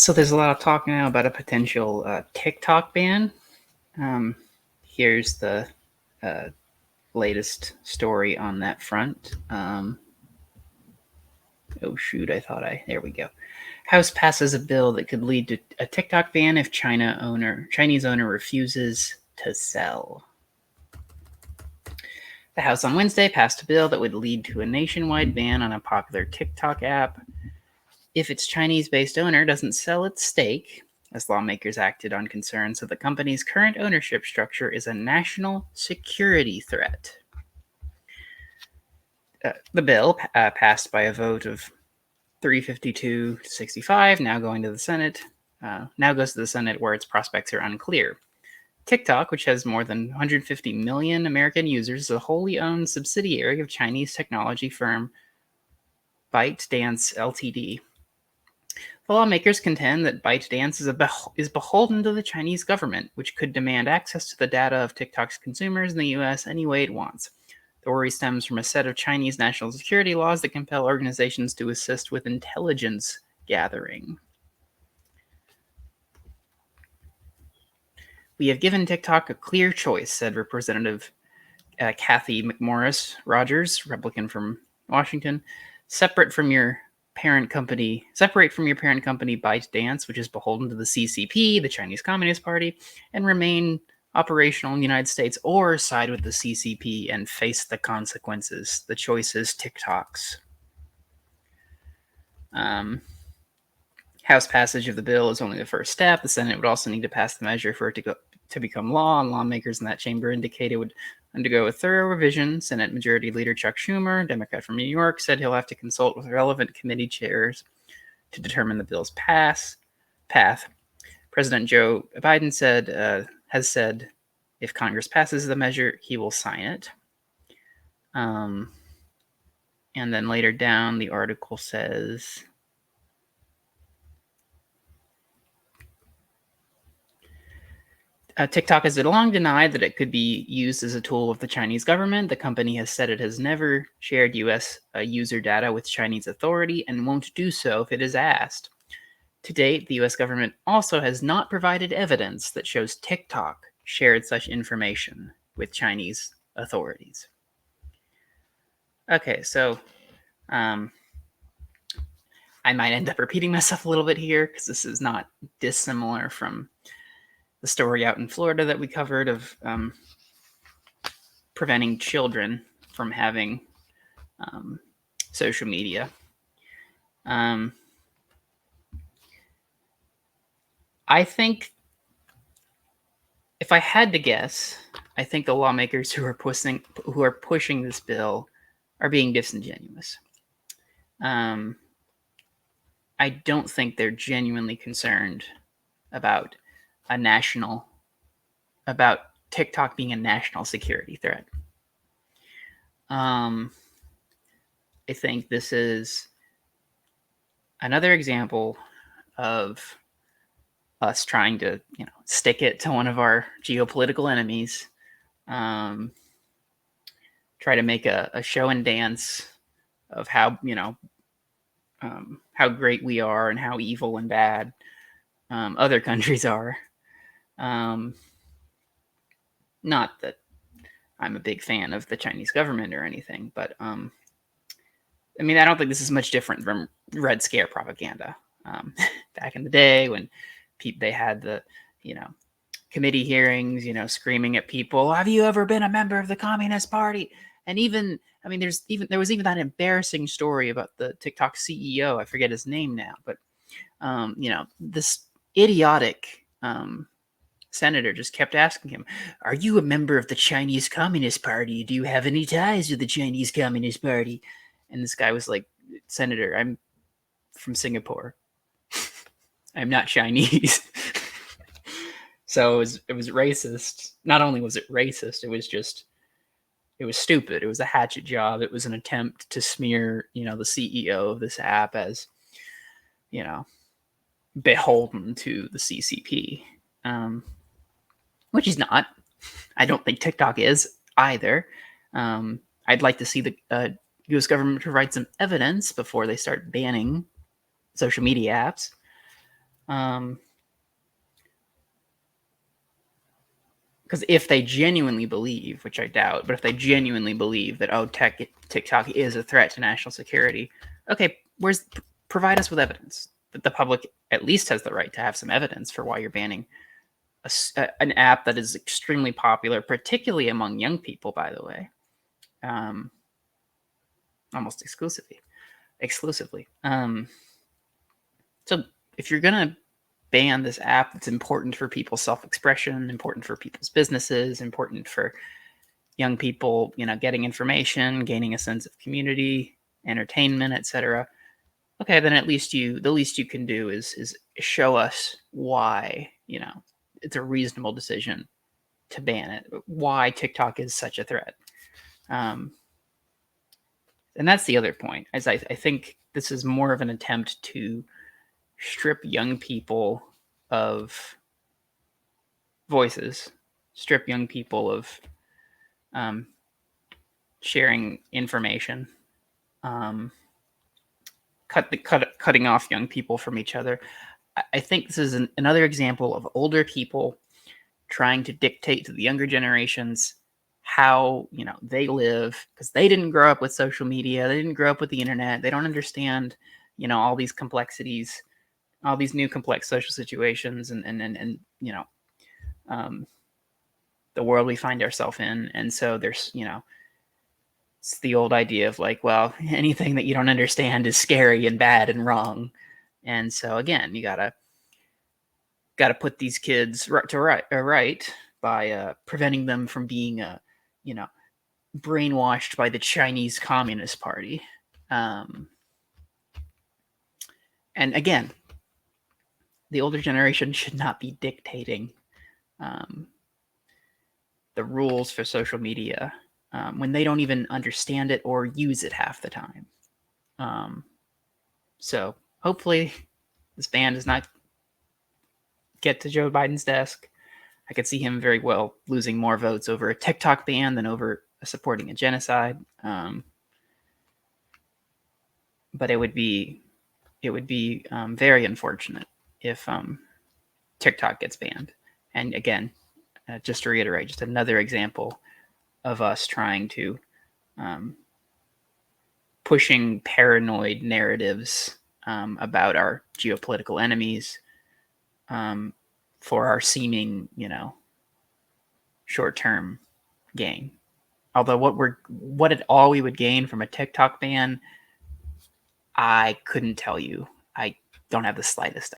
So there's a lot of talk now about a potential TikTok ban. Here's the latest story on that front. Oh shoot, there we go. House passes a bill that could lead to a TikTok ban if Chinese owner refuses to sell. The House on Wednesday passed a bill that would lead to a nationwide ban on a popular TikTok app if its Chinese-based owner doesn't sell its stake, as lawmakers acted on concerns that the company's current ownership structure is a national security threat. The bill passed by a vote of 352 to 65, now goes to the Senate where its prospects are unclear. TikTok, which has more than 150 million American users, is a wholly owned subsidiary of Chinese technology firm ByteDance Ltd. The lawmakers contend that ByteDance is beholden to the Chinese government, which could demand access to the data of TikTok's consumers in the U.S. any way it wants. The worry stems from a set of Chinese national security laws that compel organizations to assist with intelligence gathering. We have given TikTok a clear choice, said Representative Kathy McMorris Rogers, Republican from Washington. Separate from your parent company ByteDance, which is beholden to the CCP, the Chinese Communist Party, and remain operational in the United States, or side with the CCP and face the consequences. The choice is TikTok's. House passage of the bill is only the first step. The Senate would also need to pass the measure for it to become law, and lawmakers in that chamber indicated it would undergo a thorough revision. Senate Majority Leader Chuck Schumer, Democrat from New York, said he'll have to consult with relevant committee chairs to determine the bill's path. President Joe Biden has said if Congress passes the measure, he will sign it. And then later down, the article says, TikTok has long denied that it could be used as a tool of the Chinese government. The company has said it has never shared U.S. User data with Chinese authority and won't do so if it is asked. To date, the U.S. government also has not provided evidence that shows TikTok shared such information with Chinese authorities. Okay, so I might end up repeating myself a little bit here because this is not dissimilar from the story out in Florida that we covered of preventing children from having social media. I think, if I had to guess, I think the lawmakers who are pushing this bill are being disingenuous. I don't think they're genuinely concerned about TikTok being a national security threat. I think this is another example of us trying to, stick it to one of our geopolitical enemies, try to make a show and dance of how great we are and how evil and bad other countries are. Not that I'm a big fan of the Chinese government or anything, but I don't think this is much different from Red Scare propaganda. Back in the day when they had the, committee hearings, screaming at people, have you ever been a member of the Communist Party? And even, there was even that embarrassing story about the TikTok CEO. I forget his name now, but, this idiotic senator just kept asking him, are you a member of the Chinese Communist Party? Do you have any ties to the Chinese Communist Party? And this guy was like, Senator, I'm from Singapore. I'm not Chinese. So it was racist. Not only was it racist, it was stupid. It was a hatchet job. It was an attempt to smear, the CEO of this app as, beholden to the CCP, which he's not. I don't think TikTok is either. I'd like to see the U.S. government provide some evidence before they start banning social media apps. Because if they genuinely believe, which I doubt, but if they genuinely believe that TikTok is a threat to national security, okay, provide us with evidence that the public at least has the right to have some evidence for why you're banning an app that is extremely popular, particularly among young people, by the way, almost exclusively. So if you're gonna ban this app that's important for people's self-expression, important for people's businesses, important for young people, getting information, gaining a sense of community, entertainment, etc. Okay, then the least you can do is show us why, it's a reasonable decision to ban it, why TikTok is such a threat. And that's the other point, is I think this is more of an attempt to strip young people of voices, strip young people of sharing information, cutting off young people from each other. I think this is another example of older people trying to dictate to the younger generations how they live, because they didn't grow up with social media, they didn't grow up with the internet, they don't understand all these complexities, all these new complex social situations, and the world we find ourselves in. And so there's it's the old idea of like, well, anything that you don't understand is scary and bad and wrong. And so again, you gotta put these kids right by preventing them from being brainwashed by the Chinese Communist Party. And again, the older generation should not be dictating the rules for social media when they don't even understand it or use it half the time. So hopefully this ban does not get to Joe Biden's desk. I could see him very well losing more votes over a TikTok ban than over supporting a genocide. But it would be very unfortunate if TikTok gets banned. And again, just to reiterate, just another example of us trying to pushing paranoid narratives about our geopolitical enemies for our seeming, short-term gain. Although all we would gain from a TikTok ban, I couldn't tell you. I don't have the slightest